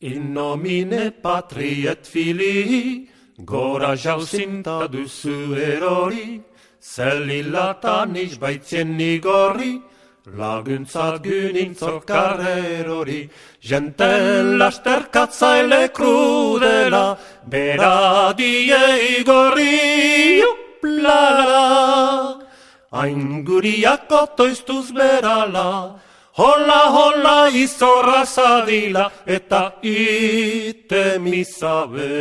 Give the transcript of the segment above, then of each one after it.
In nomine Patri et Filii, gora jauzinta duzu erori, zelilatan izbaitzien nigorri, laguntzat gynintzokar erori. Jenten lasterkatzaile krudela, bera die igorri, juplala. Hain guriak otoiztuz berala, hola, hola, izorra zadila, eta ite misabez.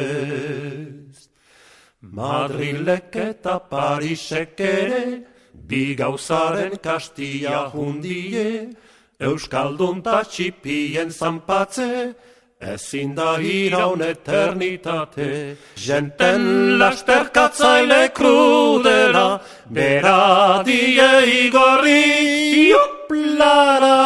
Madrilek eta Parisek ere, bi gauzaren kastia hundie, Euskaldun ta txipien zanpatze, ezin da iraun eternitate. Jenten lasterkatzaile krudela, bera die igorri, juplara.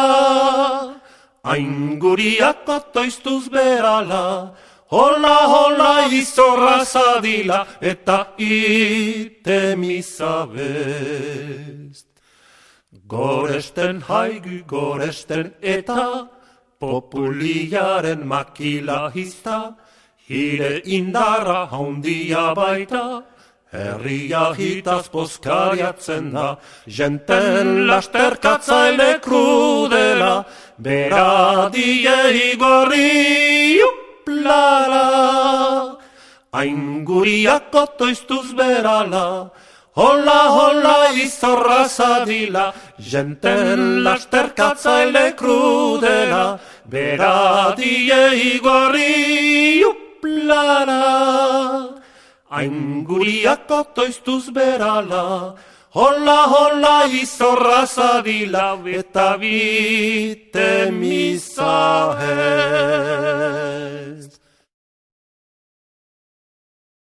Hain guriak otoiztuz berala, hola, hola, izorra zadila, eta ite misabez. Goresten haigu, goresten eta, populiaren makila hizta, hire indarra handia baita, herria hitaz poskariatzen da, jenten lasterkatzaile krudela, bera die igorri, juplala. Hain guriak otoiztuz berala, hola, hola, izorra zadila, jenten lasterkatzaile krudela, bera die igorri, juplala. Hain guriak otoiztuz berala, hola, hola, izorra zadila, eta bite misahe.